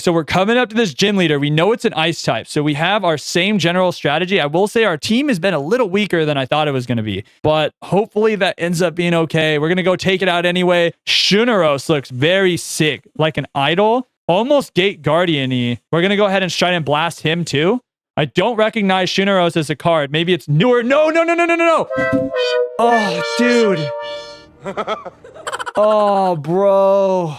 So we're coming up to this gym leader. We know it's an ice type. So we have our same general strategy. I will say our team has been a little weaker than I thought it was going to be. But hopefully that ends up being okay. We're going to go take it out anyway. Shunaros looks very sick. Like an idol. Almost Gate Guardian-y. We're going to go ahead and try and blast him too. I don't recognize Shunaros as a card. Maybe it's newer. No. Oh, dude. Oh, bro.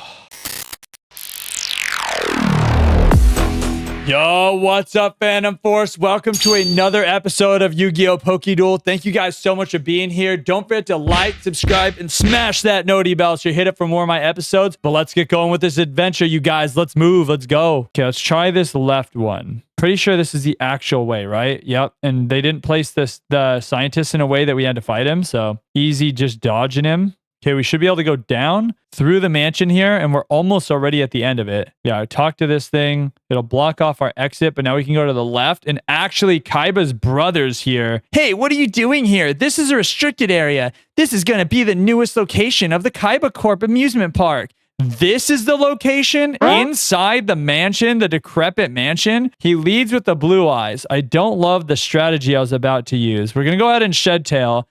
Yo, what's up, Phantom Force? Welcome to another episode of Yu-Gi-Oh! PokeDuel. Thank you guys so much for being here. Don't forget to like, subscribe, and smash that noti bell so you hit it for more of my episodes. But let's get going with this adventure, you guys. Let's move. Let's go. Okay, let's try this left one. Pretty sure this is the actual way, right? Yep. And they didn't place the scientist in a way that we had to fight him. So easy just dodging him. Okay, we should be able to go down through the mansion here, and we're almost already at the end of it. Yeah, I talked to this thing. It'll block off our exit, but now we can go to the left. And actually, Kaiba's brother's here. Hey, what are you doing here? This is a restricted area. This is going to be the newest location of the Kaiba Corp amusement park. This is the location inside the mansion, the decrepit mansion. He leads with the blue eyes. I don't love the strategy I was about to use. We're going to go ahead and shed tail.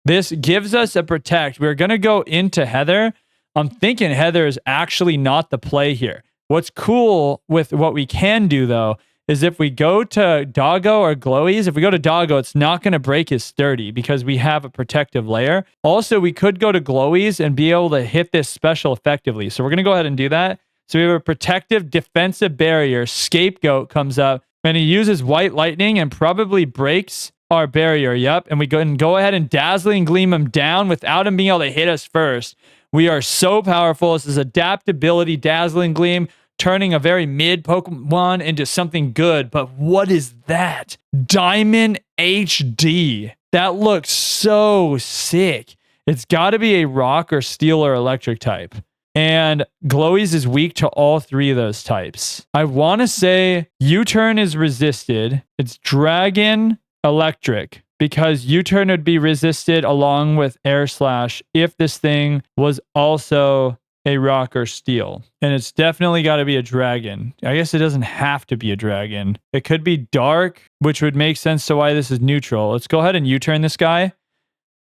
This gives us a protect. We're going to go into Heather. I'm thinking Heather is actually not the play here. What's cool with what we can do, though, is if we go to Doggo or Glowies, if we go to Doggo, it's not going to break his sturdy because we have a protective layer. Also, we could go to Glowies and be able to hit this special effectively. So we're going to go ahead and do that. So we have a protective defensive barrier. Scapegoat comes up, and he uses White Lightning and probably breaks our barrier. Yep. And we go ahead and Dazzling Gleam him down without him being able to hit us first. We are so powerful. This is adaptability Dazzling Gleam, turning a very mid Pokemon into something good. But what is that? Diamond HD. That looks so sick. It's got to be a rock or steel or electric type. And Glowies is weak to all three of those types. I want to say U-turn is resisted. It's dragon, electric, because U-turn would be resisted along with air slash if this thing was also a rock or steel. And it's definitely got to be a dragon. I guess it doesn't have to be a dragon. It could be dark, which would make sense to why this is neutral. Let's go ahead and U-turn this guy.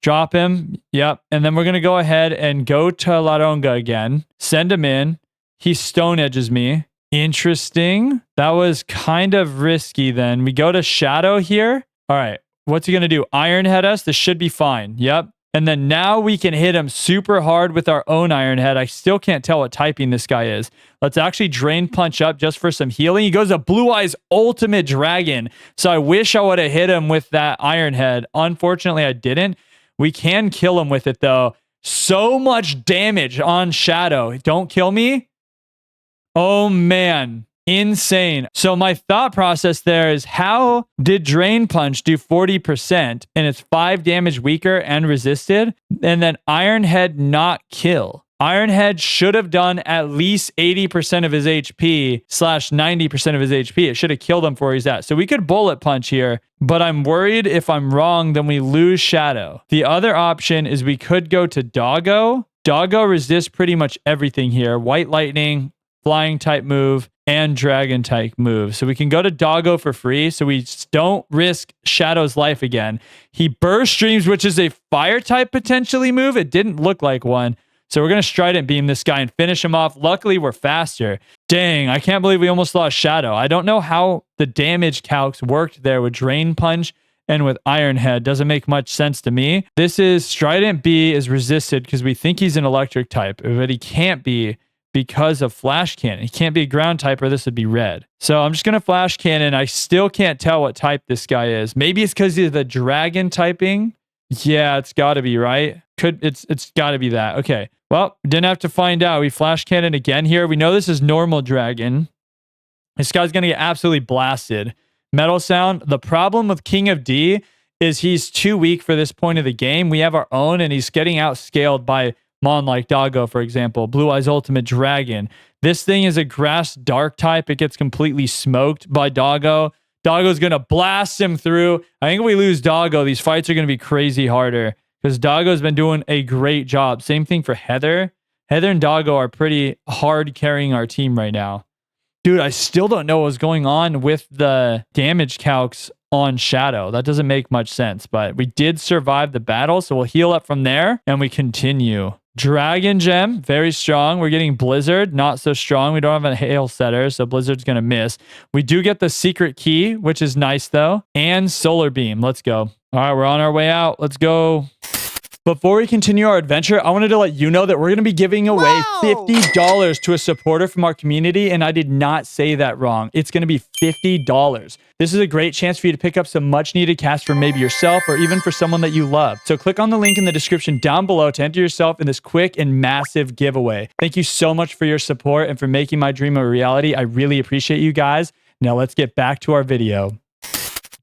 Drop him. Yep. And then we're going to go ahead and go to Laronga again. Send him in. He stone edges me. Interesting. That was kind of risky then. We go to Shadow here. All right, what's he going to do? Iron Head us? This should be fine. Yep. And then now we can hit him super hard with our own Iron Head. I still can't tell what typing this guy is. Let's actually Drain Punch up just for some healing. He goes to Blue Eyes Ultimate Dragon. So I wish I would have hit him with that Iron Head. Unfortunately, I didn't. We can kill him with it, though. So much damage on Shadow. Don't kill me. Oh, man. Insane. So my thought process there is, how did Drain Punch do 40% and it's 5 damage weaker and resisted, and then Iron Head not kill? Iron Head should have done at least 80% of his HP / 90% of his HP. It should have killed him for where he's at. So we could Bullet Punch here, but I'm worried if I'm wrong, then we lose Shadow. The other option is we could go to Doggo. Doggo resists pretty much everything here. White Lightning, Flying type move, and Dragon type move. So we can go to Doggo for free, so we don't risk Shadow's life again. He Burst Streams, which is a Fire type potentially move. It didn't look like one. So we're going to Strident Beam this guy and finish him off. Luckily, we're faster. Dang, I can't believe we almost lost Shadow. I don't know how the damage calcs worked there with Drain Punch and with Iron Head. Doesn't make much sense to me. This is Strident B is resisted because we think he's an electric type, but he can't be because of Flash Cannon. He can't be a ground type, or this would be red. So I'm just going to Flash Cannon. I still can't tell what type this guy is. Maybe it's because of the dragon typing. Yeah, it's got to be, right? It's got to be that. Okay. Well, didn't have to find out. We Flash Cannon again here. We know this is normal dragon. This guy's going to get absolutely blasted. Metal Sound. The problem with King of D is he's too weak for this point of the game. We have our own, and he's getting outscaled by Mon like Doggo, for example. Blue Eyes Ultimate Dragon. This thing is a grass dark type. It gets completely smoked by Doggo. Doggo's going to blast him through. I think if we lose Doggo, these fights are going to be crazy harder because Doggo's been doing a great job. Same thing for Heather. Heather and Doggo are pretty hard carrying our team right now. Dude, I still don't know what's going on with the damage calcs on Shadow. That doesn't make much sense, but we did survive the battle, so we'll heal up from there and we continue. Dragon Gem, very strong. We're getting Blizzard, not so strong. We don't have a Hail Setter, so Blizzard's going to miss. We do get the Secret Key, which is nice though, and Solar Beam. Let's go. All right, we're on our way out. Let's go. Before we continue our adventure, I wanted to let you know that we're going to be giving away $50 to a supporter from our community, and I did not say that wrong. It's going to be $50. This is a great chance for you to pick up some much-needed cash for maybe yourself or even for someone that you love. So click on the link in the description down below to enter yourself in this quick and massive giveaway. Thank you so much for your support and for making my dream a reality. I really appreciate you guys. Now let's get back to our video.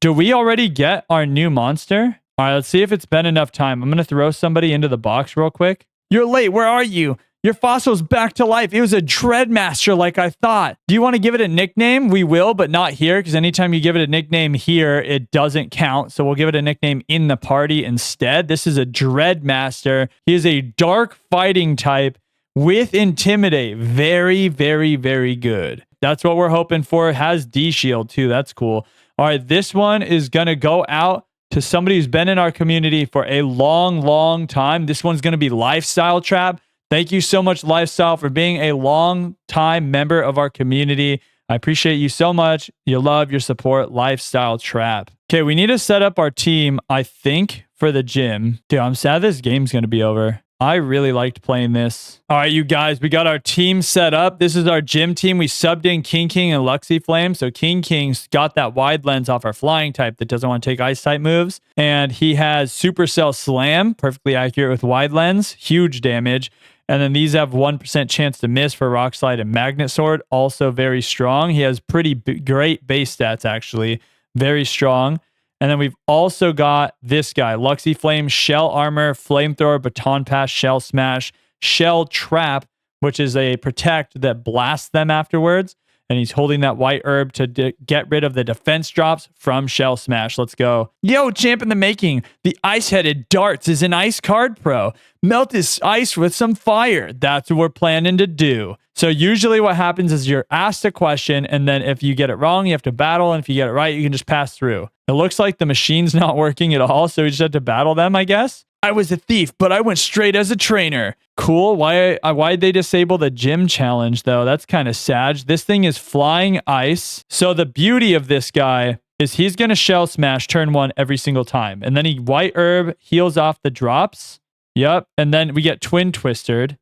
Do we already get our new monster? All right, let's see if it's been enough time. I'm going to throw somebody into the box real quick. You're late. Where are you? Your fossil's back to life. It was a Dreadmaster like I thought. Do you want to give it a nickname? We will, but not here, because anytime you give it a nickname here, it doesn't count. So we'll give it a nickname in the party instead. This is a Dreadmaster. He is a dark fighting type with Intimidate. Very, very, very good. That's what we're hoping for. It has D-Shield too. That's cool. All right, this one is going to go out to somebody who's been in our community for a long, long time. This one's going to be Lifestyle Trap. Thank you so much, Lifestyle, for being a long-time member of our community. I appreciate you so much. Your love, your support, Lifestyle Trap. Okay, we need to set up our team, I think, for the gym. Dude, I'm sad this game's going to be over. I really liked playing this. All right, you guys, we got our team set up. This is our gym team. We subbed in King and Luxie Flame. So King's got that wide lens off our flying type that doesn't want to take ice type moves. And he has Supercell Slam, perfectly accurate with wide lens, huge damage. And then these have 1% chance to miss for Rock Slide and Magnet Sword, also very strong. He has pretty great base stats, actually, very strong. And then we've also got this guy, Luxie Flame, Shell Armor, Flamethrower, Baton Pass, Shell Smash, Shell Trap, which is a protect that blasts them afterwards. And he's holding that white herb to get rid of the defense drops from Shell Smash. Let's go. Yo, champ in the making. The ice-headed Dartz is an ice card pro. Melt this ice with some fire. That's what we're planning to do. So usually what happens is you're asked a question, and then if you get it wrong, you have to battle. And if you get it right, you can just pass through. It looks like the machine's not working at all, so we just have to battle them, I guess. I was a thief, but I went straight as a trainer. Cool. Why'd they disable the gym challenge, though? That's kind of sad. This thing is flying ice. So the beauty of this guy is he's going to Shell Smash turn 1 every single time. And then he White Herb heals off the drops. Yep. And then we get Twin Twistered.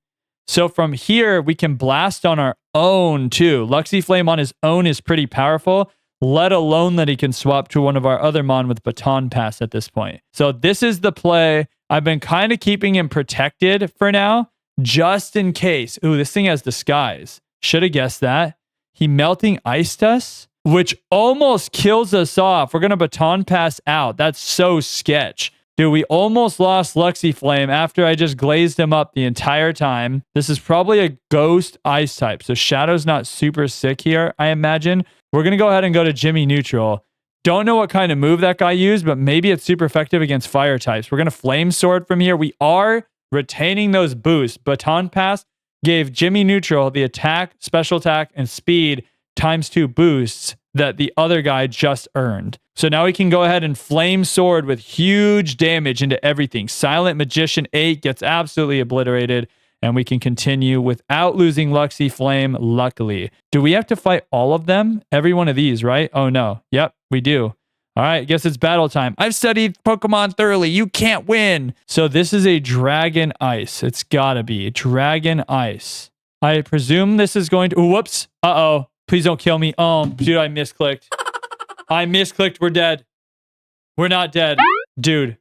So from here, we can blast on our own, too. Luxie Flame on his own is pretty powerful, let alone that he can swap to one of our other Mon with Baton Pass at this point. So this is the play. I've been kind of keeping him protected for now, just in case. Ooh, this thing has Disguise. Should have guessed that. He Melting Iced us, which almost kills us off. We're going to Baton Pass out. That's so sketch. Dude, we almost lost Luxie Flame after I just glazed him up the entire time. This is probably a Ghost Ice type, so Shadow's not super sick here, I imagine. We're going to go ahead and go to Jimmy Neutral. Don't know what kind of move that guy used, but maybe it's super effective against fire types. We're going to Flame Sword from here. We are retaining those boosts. Baton Pass gave Jimmy Neutral the attack, special attack, and speed ×2 boosts that the other guy just earned. So now we can go ahead and Flame Sword with huge damage into everything. Silent Magician 8 gets absolutely obliterated. And we can continue without losing Luxie Flame, luckily. Do we have to fight all of them? Every one of these, right? Oh, no. Yep, we do. All right, I guess it's battle time. I've studied Pokemon thoroughly. You can't win. So this is a Dragon Ice. It's gotta be. Dragon Ice. I presume this is going to... Ooh, whoops. Uh-oh. Please don't kill me. Oh, dude, I misclicked. I misclicked. We're dead. We're not dead. Dude.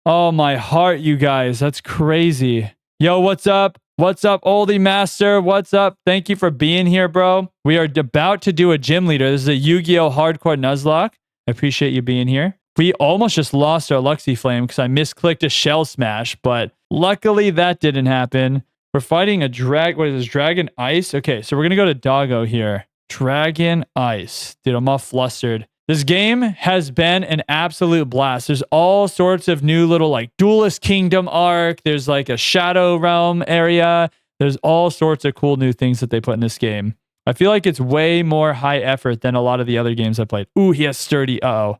Oh, my heart, you guys. That's crazy. Yo, what's up? What's up, Oldie Master? What's up? Thank you for being here, bro. We are about to do a gym leader. This is a Yu-Gi-Oh! Hardcore Nuzlocke. I appreciate you being here. We almost just lost our Luxie Flame because I misclicked a Shell Smash, but luckily that didn't happen. We're fighting a what is this? Dragon Ice? Okay, so we're going to go to Doggo here. Dragon Ice. Dude, I'm all flustered. This game has been an absolute blast. There's all sorts of new little like Duelist Kingdom arc. There's like a Shadow Realm area. There's all sorts of cool new things that they put in this game. I feel like it's way more high effort than a lot of the other games I played. Ooh, he has sturdy. Uh-oh.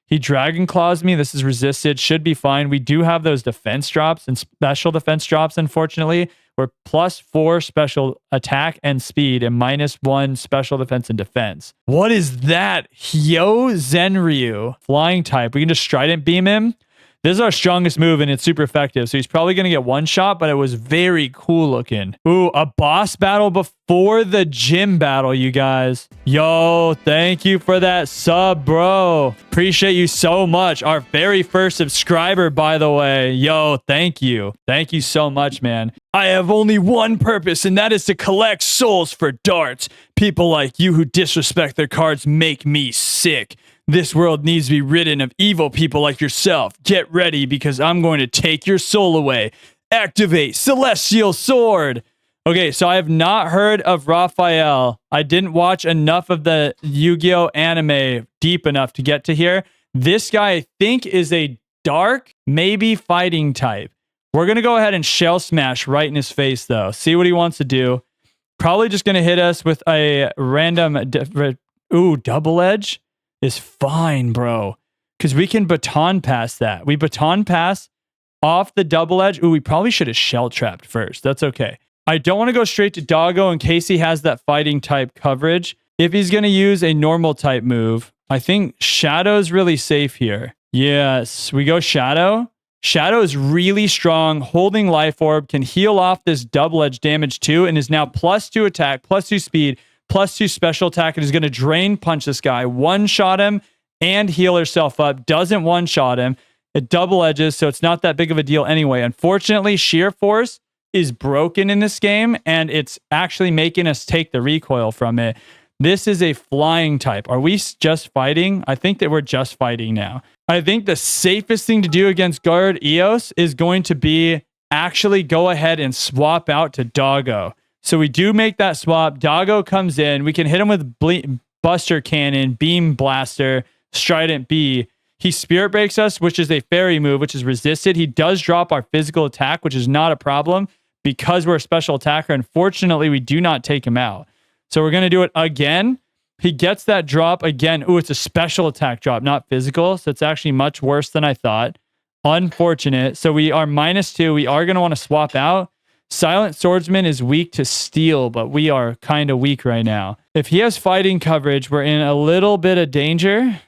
He Dragon Claws me. This is resisted. Should be fine. We do have those defense drops and special defense drops, unfortunately. We're +4 special attack and speed and -1 special defense and defense. What is that? Hyo Zenryu. Flying type. We can just Trident Beam him. This is our strongest move, and it's super effective. So he's probably going to get one shot, but it was very cool looking. Ooh, a boss battle before the gym battle, you guys. Yo, thank you for that sub, bro. Appreciate you so much. Our very first subscriber, by the way. Yo, thank you. Thank you so much, man. I have only one purpose, and that is to collect souls for Dartz. People like you who disrespect their cards make me sick. This world needs to be ridden of evil people like yourself. Get ready because I'm going to take your soul away. Activate Celestial Sword. Okay, so I have not heard of Rafael. I didn't watch enough of the Yu-Gi-Oh anime deep enough to get to here. This guy, I think, is a dark, maybe fighting type. We're going to go ahead and Shell Smash right in his face, though. See what he wants to do. Probably just going to hit us with a random... Ooh, Double Edge is fine, bro. Because we can baton pass that. We baton pass off the Double Edge. Ooh, we probably should have Shell Trapped first. That's okay. I don't want to go straight to Doggo in case he has that fighting type coverage. If he's going to use a normal type move, I think Shadow's really safe here. Yes, we go Shadow. Shadow is really strong. Holding Life Orb can heal off this Double Edge damage too and is now +2 attack, +2 speed, +2 special attack, and is going to Drain Punch this guy, one-shot him, and heal herself up. Doesn't one-shot him. It double edges, so it's not that big of a deal anyway. Unfortunately, Sheer Force is broken in this game, and it's actually making us take the recoil from it. This is a flying type. Are we just fighting? I think that we're just fighting now. I think the safest thing to do against Guard Eos is going to be actually go ahead and swap out to Doggo. So we do make that swap. Doggo comes in. We can hit him with Buster Cannon, Beam Blaster, Strident B. He Spirit Breaks us, which is a fairy move, which is resisted. He does drop our physical attack, which is not a problem because we're a special attacker. Unfortunately, we do not take him out. So we're going to do it again. He gets that drop again. Ooh, it's a special attack drop, not physical. So it's actually much worse than I thought. Unfortunate. So we are -2. We are going to want to swap out. Silent Swordsman is weak to steel, but we are kind of weak right now. If he has fighting coverage, we're in a little bit of danger.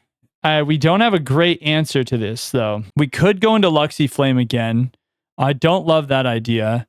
We don't have a great answer to this, though. We could go into Luxie Flame again. I don't love that idea.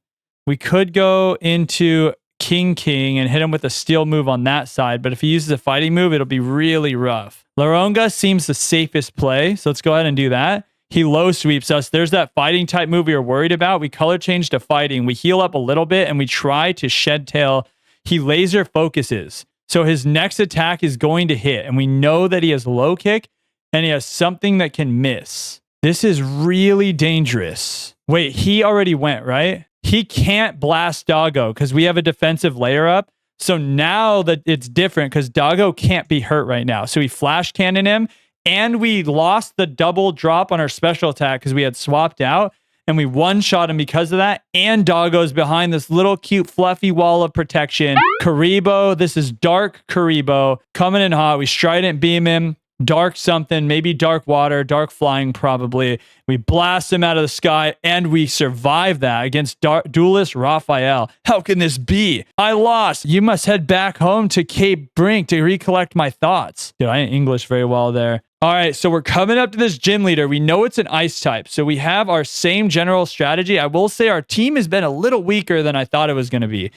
We could go into King and hit him with a steel move on that side, but if he uses a fighting move, it'll be really rough. Laronga seems the safest play, so let's go ahead and do that. He low sweeps us. There's that fighting type move we were worried about. We color change to fighting. We heal up a little bit and we try to Shed Tail. He laser focuses. So his next attack is going to hit. And we know that he has low kick and he has something that can miss. This is really dangerous. Wait, he already went, right? He can't blast Doggo because we have a defensive layer up. So now that it's different because Doggo can't be hurt right now. So we flash cannon him. And we lost the double drop on our special attack because we had swapped out. And we one-shot him because of that. And Doggo's behind this little cute fluffy wall of protection. Karibo, this is Dark Karibo. Coming in hot. We Strident Beam him. Dark something, maybe Dark Water, Dark Flying probably. We blast him out of the sky and we survive that against Duelist Rafael. How can this be? I lost. You must head back home to Cape Brink to recollect my thoughts. Dude, I ain't English very well there. All right, so we're coming up to this gym leader. We know it's an ice type, so we have our same general strategy. I will say our team has been a little weaker than I thought it was going to be.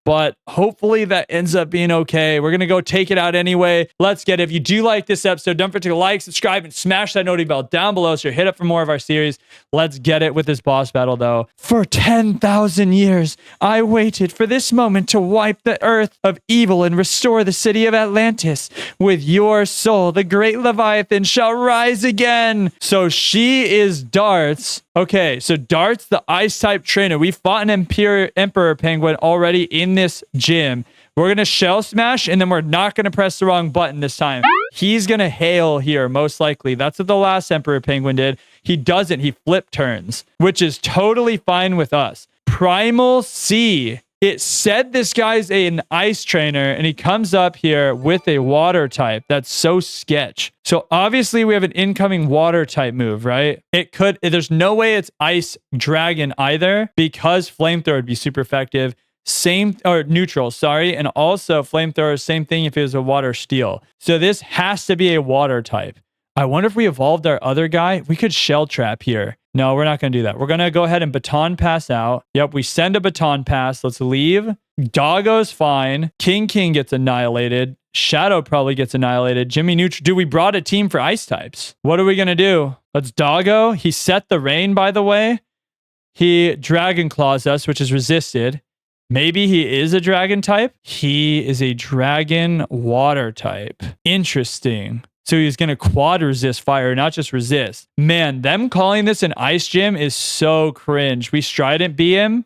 But hopefully that ends up being okay. We're going to go take it out anyway. Let's get it. If you do like this episode, don't forget to like, subscribe, and smash that notification bell down below so you're hit up for more of our series. Let's get it with this boss battle, though. For 10,000 years, I waited for this moment to wipe the earth of evil and restore the city of Atlantis. With your soul, the great Leviathan shall rise again. So she is Dartz. Okay, so Dartz, the ice-type trainer. We fought an Emperor Penguin already in this gym. We're going to Shell Smash, and then we're not going to press the wrong button this time. He's going to hail here, most likely. That's what the last Emperor Penguin did. He doesn't. He flip turns, which is totally fine with us. Primal C it said this guy's an ice trainer and he comes up here with a water type. That's so sketch. So obviously we have an incoming water type move, right? There's no way it's ice dragon either because flamethrower would be super effective. Same, or neutral, sorry. And also flamethrower, same thing if it was a water steel. So this has to be a water type. I wonder if we evolved our other guy. We could shell trap here. No, we're not going to do that. We're going to go ahead and baton pass out. Yep, we send a baton pass. Let's leave. Doggo's fine. King gets annihilated. Shadow probably gets annihilated. Jimmy neutral. Dude, we brought a team for ice types. What are we going to do? Let's Doggo. He set the rain, by the way. He Dragon Claws us, which is resisted. Maybe he is a dragon type. He is a dragon water type. Interesting. So he's going to quad resist fire, not just resist. Man, them calling this an ice gym is so cringe. We Strident B him.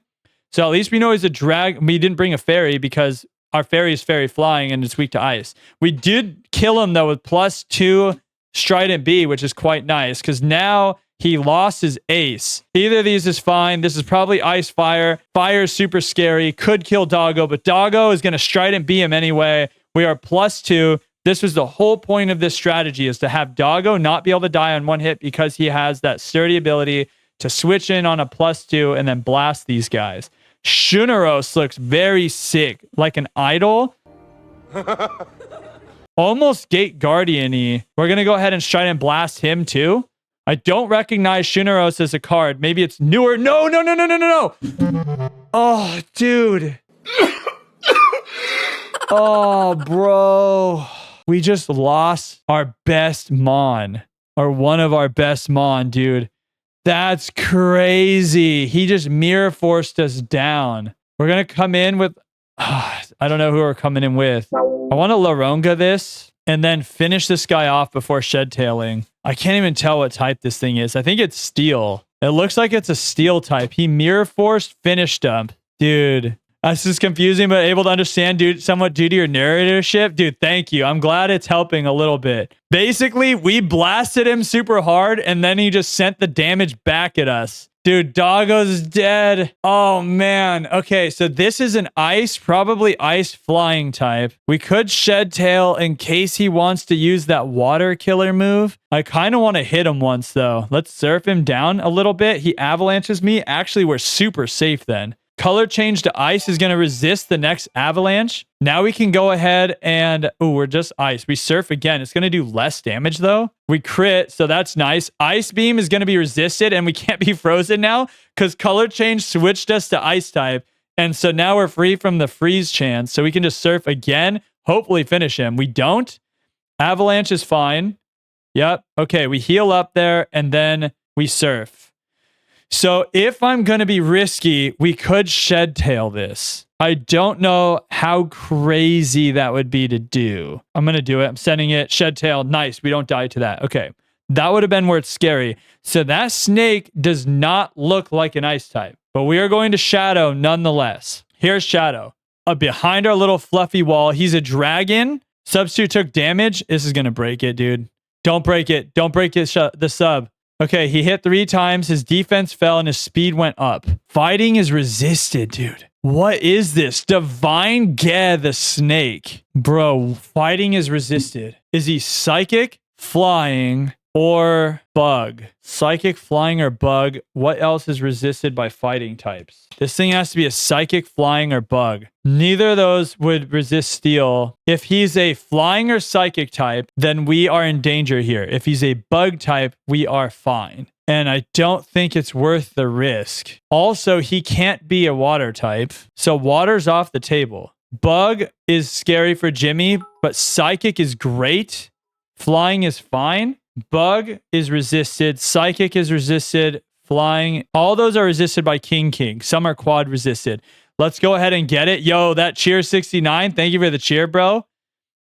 So at least we know he's a drag. We didn't bring a fairy because our fairy is fairy flying and it's weak to ice. We did kill him though with +2 Strident B, which is quite nice because now he lost his ace. Either of these is fine. This is probably ice fire. Fire is super scary. Could kill Doggo, but Doggo is going to Strident B him anyway. We are +2. This was the whole point of this strategy, is to have Doggo not be able to die on one hit because he has that sturdy ability to switch in on a +2 and then blast these guys. Shunaros looks very sick, like an idol. Almost Gate Guardian-y. We're going to go ahead and try and blast him too. I don't recognize Shunaros as a card. Maybe it's newer. No. Oh, dude. Oh, bro. We just lost our best Mon, or one of our best Mon, dude. That's crazy. He just mirror forced us down. We're going to come in with... I don't know who we're coming in with. I want to Laronga this and then finish this guy off before shed tailing. I can't even tell what type this thing is. I think it's steel. It looks like it's a steel type. He mirror forced finished up. Dude. This is confusing, but able to understand, dude, somewhat due to your narratorship. Dude, thank you. I'm glad it's helping a little bit. Basically, we blasted him super hard, and then he just sent the damage back at us. Dude, Doggo's dead. Oh, man. Okay, so this is an ice, probably ice flying type. We could shed tail in case he wants to use that water killer move. I kind of want to hit him once, though. Let's surf him down a little bit. He avalanches me. Actually, we're super safe then. Color change to ice is going to resist the next avalanche. Now we can go ahead and... Oh, we're just ice. We surf again. It's going to do less damage, though. We crit, so that's nice. Ice beam is going to be resisted, and we can't be frozen now because color change switched us to ice type. And so now we're free from the freeze chance. So we can just surf again, hopefully finish him. We don't. Avalanche is fine. Yep. Okay, we heal up there, and then we surf. So if I'm going to be risky, we could shed tail this. I don't know how crazy that would be to do. I'm going to do it. I'm sending it. Shed tail. Nice. We don't die to that. Okay. That would have been where it's scary. So that snake does not look like an ice type, but we are going to shadow nonetheless. Here's shadow. Behind our little fluffy wall. He's a dragon. Substitute took damage. This is going to break it, dude. Don't break it. Don't break it. The sub. Okay, he hit 3 times, his defense fell, and his speed went up. Fighting is resisted, dude. What is this? Divine Geh the snake. Bro, fighting is resisted. Is he psychic, flying, or bug? Psychic, flying, or bug? What else is resisted by fighting types? This thing has to be a psychic, flying, or bug. Neither of those would resist steel. If he's a flying or psychic type, then we are in danger here. If he's a bug type, we are fine. And I don't think it's worth the risk. Also, he can't be a water type. So water's off the table. Bug is scary for Jimmy, but psychic is great. Flying is fine. Bug is resisted. Psychic is resisted. Flying. All those are resisted by King. Some are quad resisted. Let's go ahead and get it. Yo, that cheer 69. Thank you for the cheer, bro.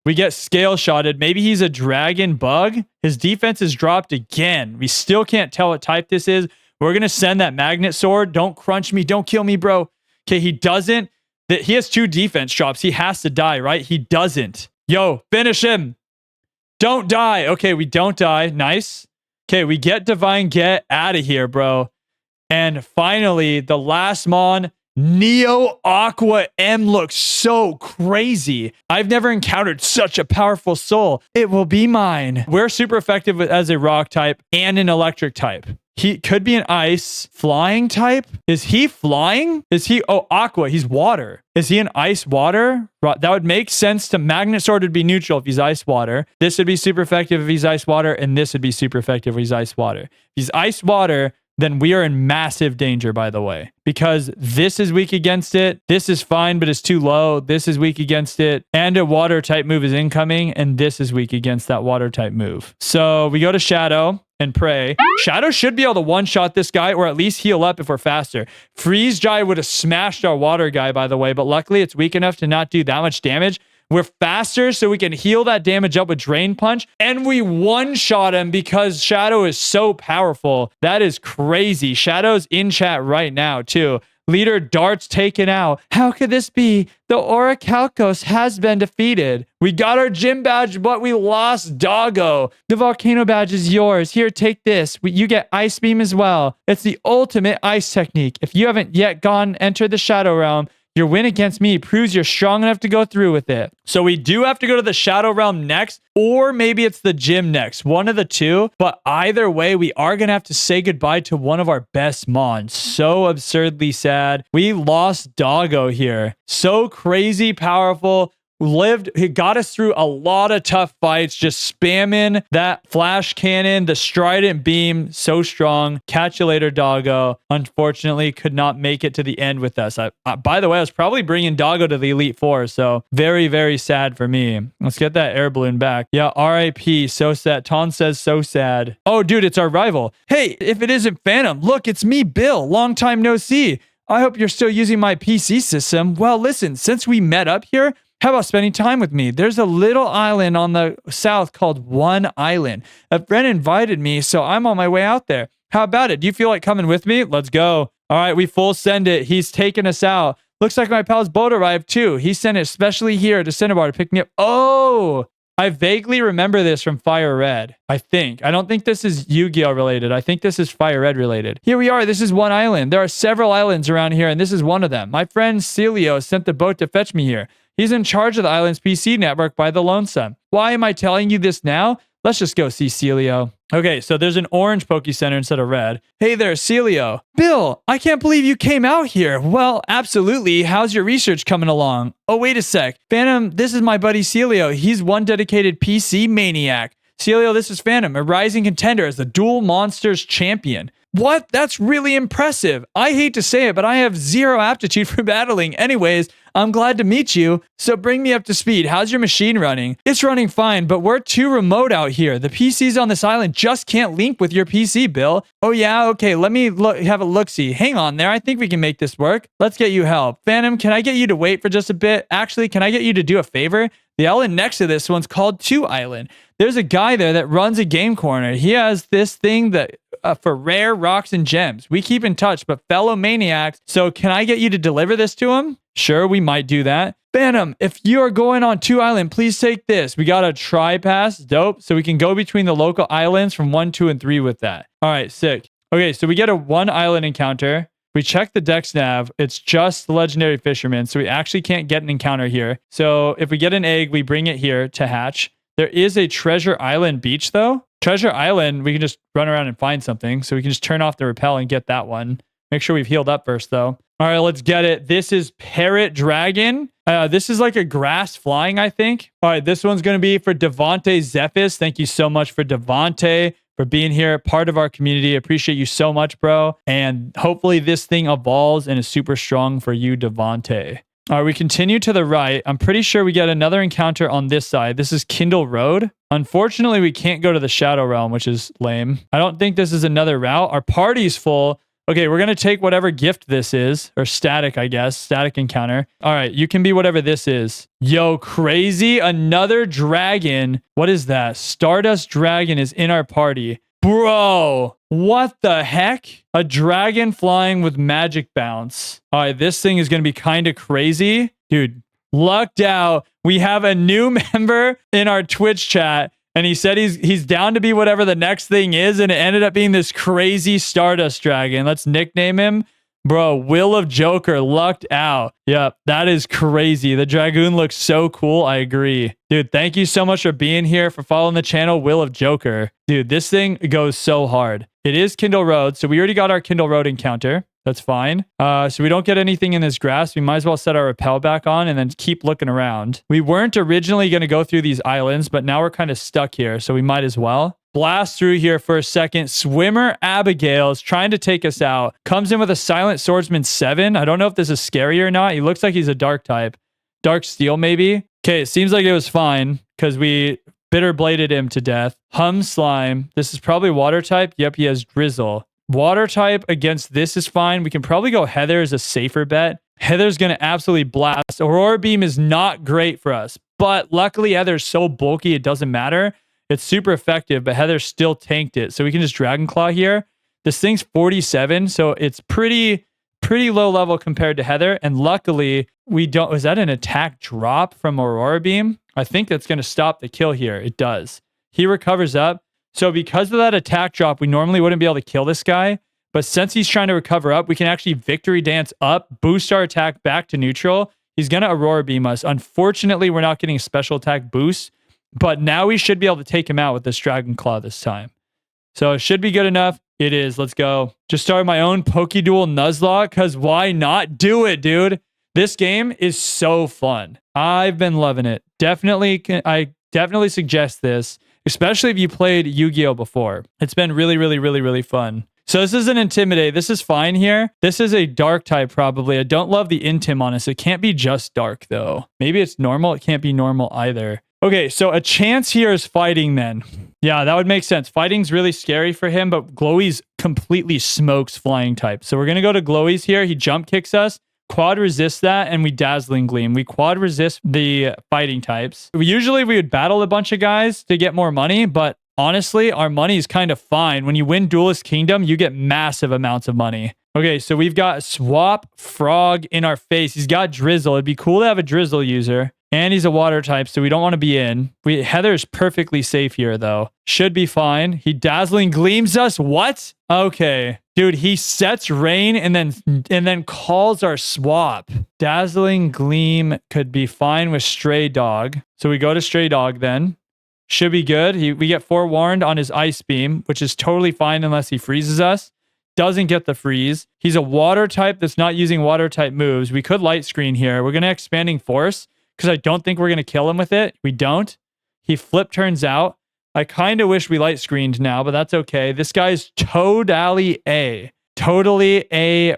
We get scale shotted. Maybe he's a dragon bug. His defense is dropped again. We still can't tell what type this is. We're going to send that magnet sword. Don't crunch me. Don't kill me, bro. Okay, he doesn't. He has 2 defense drops. He has to die, right? He doesn't. Yo, finish him. Don't die. Okay, we don't die. Nice. Okay, we get Divine Get out of here, bro. And finally, the last Mon Neo Aqua M looks so crazy. I've never encountered such a powerful soul. It will be mine. We're super effective as a rock type and an electric type. He could be an ice flying type. Is he flying? Is he, oh, aqua. He's water. Is he an ice water? That would make sense to Magnet Sword would be neutral if he's ice water. This would be super effective if he's ice water. And this would be super effective if he's ice water. If he's ice water, then we are in massive danger, by the way, because this is weak against it. This is fine, but it's too low. This is weak against it. And a water type move is incoming. And this is weak against that water type move. So we go to Shadow and pray. Shadow should be able to one-shot this guy or at least heal up if we're faster. Freeze Dry would have smashed our water guy, by the way, but luckily it's weak enough to not do that much damage. We're faster, so we can heal that damage up with Drain Punch, and we one-shot him because Shadow is so powerful. That is crazy. Shadow's in chat right now, too. Leader Dartz taken out. How could this be? The Orichalcos has been defeated. We got our gym badge, but we lost Doggo. The volcano badge is yours. Here, take this. You get Ice Beam as well. It's the ultimate ice technique. If you haven't yet entered the Shadow Realm, your win against me proves you're strong enough to go through with it. So we do have to go to the Shadow Realm next, or maybe it's the gym next. One of the two. But either way, we are going to have to say goodbye to one of our best mons. So absurdly sad. We lost Doggo here. So crazy powerful. He got us through a lot of tough fights, just spamming that flash cannon, the strident beam, so strong. Catch you later, Doggo. Unfortunately, could not make it to the end with us. By the way, I was probably bringing Doggo to the Elite Four, so very, very sad for me. Let's get that air balloon back. Yeah, RIP, so sad. Ton says so sad. Oh, dude, it's our rival. Hey, if it isn't Phantom, look, it's me, Bill. Long time no see. I hope you're still using my PC system. Well, listen, since we met up here, how about spending time with me? There's a little island on the south called One Island. A friend invited me, so I'm on my way out there. How about it? Do you feel like coming with me? Let's go. All right, we full send it. He's taking us out. Looks like my pal's boat arrived too. He sent it especially here to Cinnabar to pick me up. Oh, I vaguely remember this from Fire Red, I think. I don't think this is Yu-Gi-Oh! Related. I think this is Fire Red related. Here we are. This is One Island. There are several islands around here, and this is one of them. My friend Celio sent the boat to fetch me here. He's in charge of the island's PC network by the Lonesome. Why am I telling you this now? Let's just go see Celio. Okay, so there's an orange Poke Center instead of red. Hey there, Celio. Bill, I can't believe you came out here. Well, absolutely. How's your research coming along? Oh, wait a sec. Phantom, this is my buddy Celio. He's one dedicated PC maniac. Celio, this is Phantom, a rising contender as the Duel Monsters champion. What? That's really impressive. I hate to say it, but I have zero aptitude for battling. Anyways, I'm glad to meet you. So bring me up to speed. How's your machine running? It's running fine, but we're too remote out here. The PCs on this island just can't link with your PC, Bill. Oh yeah? Okay, let me have a look-see. Hang on there. I think we can make this work. Let's get you help. Phantom, can I get you to wait for just a bit? Actually, can I get you to do a favor? The island next to this one's called Two Island. There's a guy there that runs a game corner. He has this thing that for rare rocks and gems. We keep in touch, but fellow maniacs. So can I get you to deliver this to him? Sure, we might do that. Phantom, if you are going on Two Island, please take this. We got a tri-pass. Dope. So we can go between the local islands from 1, 2, and 3 with that. All right, sick. Okay, so we get a One Island encounter. We check the Dex Nav. It's just the Legendary Fisherman, so we actually can't get an encounter here. So if we get an egg, we bring it here to hatch. There is a Treasure Island beach, though. Treasure Island, we can just run around and find something. So we can just turn off the repel and get that one. Make sure we've healed up first, though. All right, let's get it. This is Parrot Dragon. This is like a grass flying, I think. All right, this one's going to be for Devonte Zephys. Thank you so much for Devonte for being here, part of our community. Appreciate you so much, bro. And hopefully this thing evolves and is super strong for you, Devonte. All right, we continue to the right. I'm pretty sure we get another encounter on this side. This is Kindle Road. Unfortunately, we can't go to the Shadow Realm, which is lame. I don't think this is another route. Our party's full. Okay, we're going to take whatever gift this is, or static, I guess. Static encounter. All right, you can be whatever this is. Yo, crazy. Another dragon. What is that? Stardust Dragon is in our party. Bro, what the heck? A dragon flying with magic bounce. All right, this thing is going to be kind of crazy. Dude, lucked out. We have a new member in our Twitch chat, and he said he's down to be whatever the next thing is, and it ended up being this crazy Stardust Dragon. Let's nickname him Bro, Will of Joker lucked out. Yep, that is crazy. The Dragoon looks so cool. I agree. Dude, thank you so much for being here, for following the channel, Will of Joker. Dude, this thing goes so hard. It is Kindle Road, so we already got our Kindle Road encounter. That's fine. So we don't get anything in this grass. We might as well set our rappel back on and then keep looking around. We weren't originally going to go through these islands, but now we're kind of stuck here, so we might as well. Blast through here for a second. Swimmer Abigail is trying to take us out. Comes in with a Silent Swordsman 7. I don't know if this is scary or not. He looks like he's a dark type. Dark Steel, maybe. Okay, it seems like it was fine because we bitter bladed him to death. Hum Slime. This is probably water type. Yep, he has Drizzle. Water type against this is fine. We can probably go Heather as a safer bet. Heather's going to absolutely blast. Aurora Beam is not great for us, but luckily Heather's so bulky it doesn't matter. It's super effective, but Heather still tanked it. So we can just Dragon Claw here. This thing's 47, so it's pretty low level compared to Heather. And luckily, we don't... Was that an attack drop from Aurora Beam? I think that's going to stop the kill here. It does. He recovers up. So because of that attack drop, we normally wouldn't be able to kill this guy. But since he's trying to recover up, we can actually Victory Dance up, boost our attack back to neutral. He's going to Aurora Beam us. Unfortunately, we're not getting a special attack boost. But now we should be able to take him out with this Dragon Claw this time. So it should be good enough. It is. Let's go. Just started my own PokeDuel Nuzlocke because why not do it, dude? This game is so fun. I've been loving it. I definitely suggest this, especially if you played Yu-Gi-Oh before. It's been really fun. So this is an Intimidate. This is fine here. This is a dark type probably. I don't love the Intim on us. It can't be just dark though. Maybe it's normal. It can't be normal either. Okay, so a chance here is fighting then. Yeah, that would make sense. Fighting's really scary for him, but Glowy's completely smokes flying type. So we're going to go to Glowy's here. He jump kicks us, quad resist that, and we Dazzling Gleam. We quad resist the fighting types. Usually we would battle a bunch of guys to get more money, but honestly, our money is kind of fine. When you win Duelist Kingdom, you get massive amounts of money. Okay, so we've got Swap Frog in our face. He's got Drizzle. It'd be cool to have a Drizzle user. And he's a water type, so we don't want to be in. Heather's perfectly safe here, though. Should be fine. He Dazzling Gleams us. What? Okay. Dude, he sets Rain and then calls our swap. Dazzling Gleam could be fine with Stray Dog. So we go to Stray Dog then. Should be good. We get forewarned on his Ice Beam, which is totally fine unless he freezes us. Doesn't get the freeze. He's a water type that's not using water type moves. We could Light Screen here. We're going to Expanding Force, because I don't think we're going to kill him with it. We don't. He flip turns out. I kind of wish we light screened now, but that's okay. This guy's totally a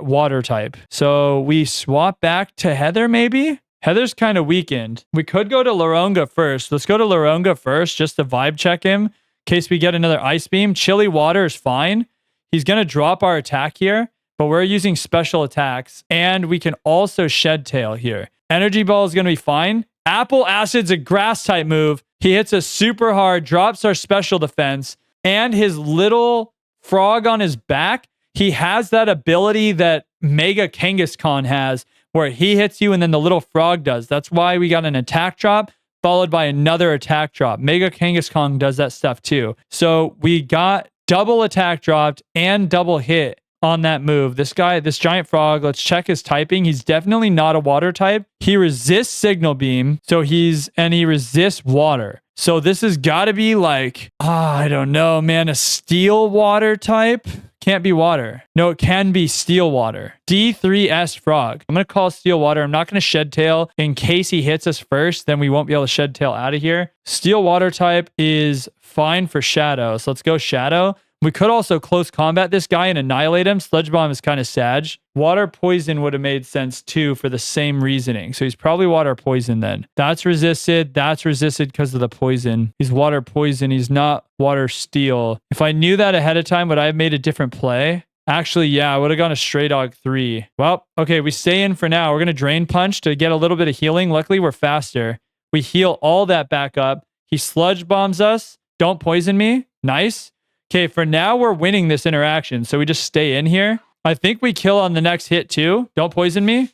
water type. So we swap back to Heather maybe? Heather's kind of weakened. We could go to Laronga first. Let's go to Laronga first just to vibe check him in case we get another Ice Beam. Chilly Water is fine. He's going to drop our attack here, but we're using special attacks, and we can also Shed Tail here. Energy Ball is going to be fine. Apple Acid's a grass type move. He hits us super hard, drops our special defense, and his little frog on his back, he has that ability that Mega Kangaskhan has, where he hits you and then the little frog does. That's why we got an attack drop followed by another attack drop. Mega Kangaskhan does that stuff too. So we got double attack dropped and double hit on that move. This giant frog, let's check his typing. He's definitely not a water type. He resists Signal Beam, he resists water. So this has got to be like, I don't know, man, a steel water type? Can't be water. No, it can be steel water. D3S Frog. I'm going to call steel water. I'm not going to Shed Tail in case he hits us first. Then we won't be able to Shed Tail out of here. Steel water type is fine for Shadow. So let's go Shadow. We could also close combat this guy and annihilate him. Sludge Bomb is kind of sag. Water Poison would have made sense too for the same reasoning. So he's probably Water Poison then. That's resisted. That's resisted because of the poison. He's Water Poison. He's not Water Steel. If I knew that ahead of time, would I have made a different play? Actually, yeah, I would have gone a Stray Dog 3. Well, okay, we stay in for now. We're going to Drain Punch to get a little bit of healing. Luckily, we're faster. We heal all that back up. He Sludge Bombs us. Don't poison me. Nice. Okay, for now, we're winning this interaction, so we just stay in here. I think we kill on the next hit, too. Don't poison me.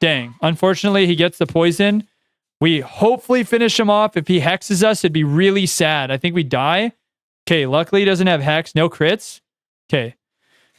Dang. Unfortunately, he gets the poison. We hopefully finish him off. If he hexes us, it'd be really sad. I think we die. Okay, luckily, he doesn't have hex. No crits. Okay.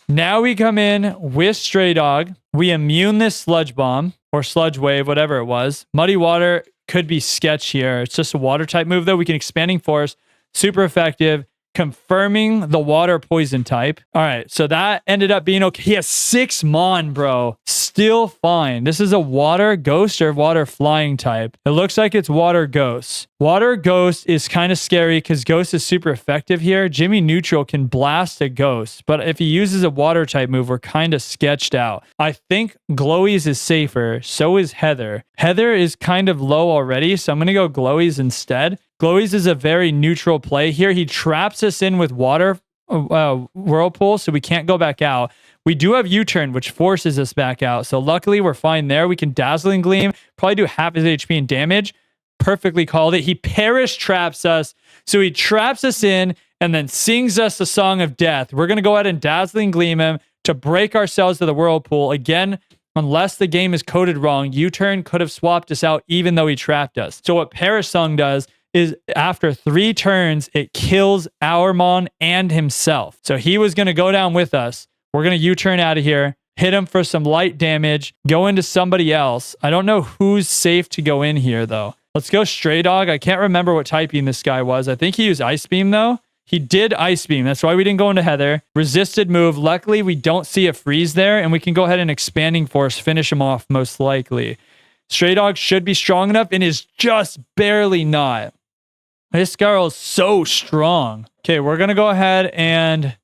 Now we come in with Stray Dog. We immune this Sludge Bomb or Sludge Wave, whatever it was. Muddy Water could be sketch here. It's just a water type move though. We can Expanding Force, super effective, confirming the water poison type. All right, so that ended up being okay. He has 6 Mon, bro. Still fine. This is a water ghost or water flying type. It looks like it's water ghost. Water ghost is kind of scary because ghost is super effective here. Jimmy Neutral can blast a ghost, but if he uses a water type move, we're kind of sketched out. I think Glowies is safer. So is Heather. Heather is kind of low already, so I'm going to go Glowies instead. Glowies is a very neutral play here. He traps us in with water whirlpool, so we can't go back out. We do have U-turn, which forces us back out. So luckily, we're fine there. We can Dazzling Gleam, probably do half his HP in damage. Perfectly called it. He Perish traps us. So he traps us in and then sings us the song of death. We're going to go ahead and Dazzling Gleam him to break ourselves to the whirlpool. Again, unless the game is coded wrong, U-turn could have swapped us out even though he trapped us. So what Perish Song does is after 3 turns, it kills our Mon and himself. So he was going to go down with us. We're going to U-turn out of here, hit him for some light damage, go into somebody else. I don't know who's safe to go in here, though. Let's go Stray Dog. I can't remember what typing this guy was. I think he used Ice Beam, though. He did Ice Beam. That's why we didn't go into Heather. Resisted move. Luckily, we don't see a freeze there, and we can go ahead and Expanding Force, finish him off most likely. Stray Dog should be strong enough and is just barely not. This girl is so strong. Okay, we're going to go ahead and...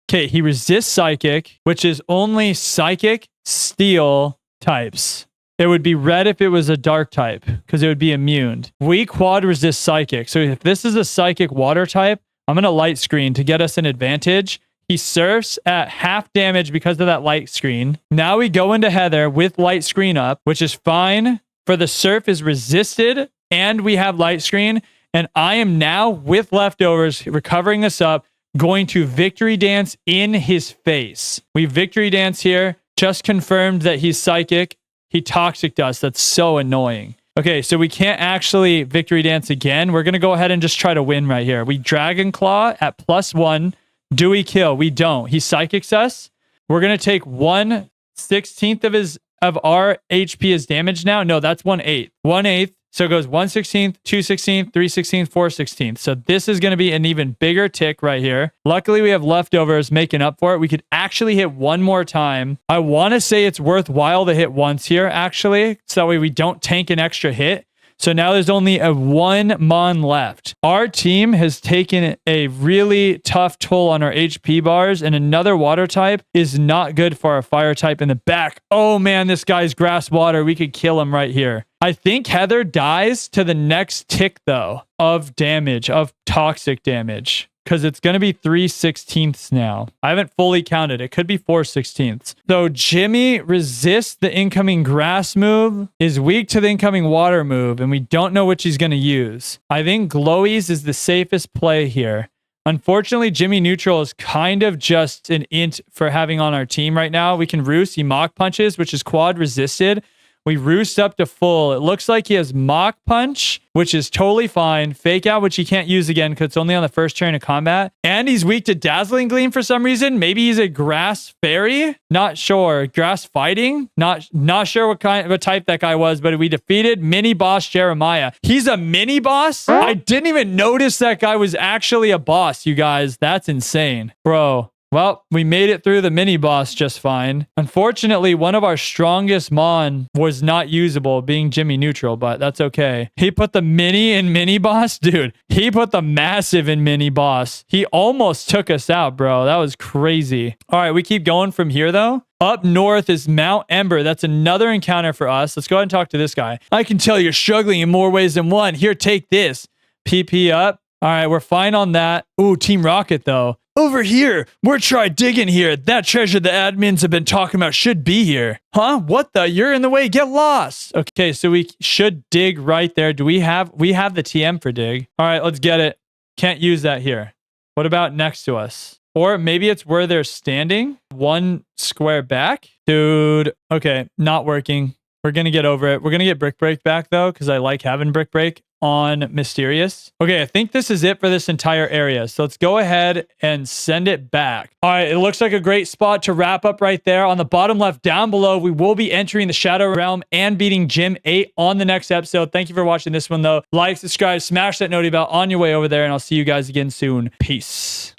Okay, he resists Psychic, which is only Psychic, Steel types. It would be red if it was a dark type, because it would be immune. We quad resist Psychic. So if this is a Psychic water type, I'm going to Light Screen to get us an advantage. He surfs at half damage because of that Light Screen. Now we go into Heather with Light Screen up, which is fine. For the surf is resisted, and we have Light Screen. And I am now, with leftovers, recovering us up, going to Victory Dance in his face. We Victory Dance here. Just confirmed that he's Psychic. He Toxic us. That's so annoying. Okay, so we can't actually Victory Dance again. We're going to go ahead and just try to win right here. We Dragon Claw at +1. Do we kill? We don't. He Psychics us. We're going to take 1/16 of our HP as damage now. No, that's 1/8. 1/8. So it goes 1/16, 2/16, 3/16, 4/16. So this is going to be an even bigger tick right here. Luckily, we have leftovers making up for it. We could actually hit one more time. I want to say it's worthwhile to hit once here, actually. So that way we don't tank an extra hit. So now there's only a 1 Mon left. Our team has taken a really tough toll on our HP bars, and another water type is not good for our fire type in the back. Oh man, this guy's grass water. We could kill him right here. I think Heather dies to the next tick, though, of damage, of toxic damage, because it's going to be 3/16 now. I haven't fully counted. It could be 4/16. So Jimmy resists the incoming grass move, is weak to the incoming water move, and we don't know which he's going to use. I think Glowies is the safest play here. Unfortunately, Jimmy Neutral is kind of just an int for having on our team right now. We can Roost. He Mach Punches, which is quad resisted. We Roost up to full. It looks like he has Mach Punch, which is totally fine. Fake Out, which he can't use again because it's only on the first turn of combat. And he's weak to Dazzling Gleam for some reason. Maybe he's a Grass Fairy? Not sure. Grass Fighting? Not sure what type that guy was, but we defeated Mini Boss Jeremiah. He's a mini boss? I didn't even notice that guy was actually a boss, you guys. That's insane. Bro. Well, we made it through the mini boss just fine. Unfortunately, one of our strongest Mon was not usable, being Jimmy Neutral, but that's okay. He put the mini in mini boss? Dude, he put the massive in mini boss. He almost took us out, bro. That was crazy. All right, we keep going from here, though. Up north is Mount Ember. That's another encounter for us. Let's go ahead and talk to this guy. I can tell you're struggling in more ways than one. Here, take this. PP up. All right, we're fine on that. Ooh, Team Rocket, though. Over here, we're try digging here. That treasure the admins have been talking about should be here. Huh? What the? You're in the way. Get lost. Okay, so we should dig right there. Do we have the TM for dig? All right, let's get it. Can't use that here. What about next to us? Or maybe it's where they're standing. 1 square back. Dude. Okay, not working. We're going to get over it. We're going to get Brick Break back, though, because I like having Brick Break on Mysterious. Okay, I think this is it for this entire area. So let's go ahead and send it back. All right, it looks like a great spot to wrap up right there. On the bottom left down below, we will be entering the Shadow Realm and beating Gym 8 on the next episode. Thank you for watching this one, though. Like, subscribe, smash that noty bell on your way over there, and I'll see you guys again soon. Peace.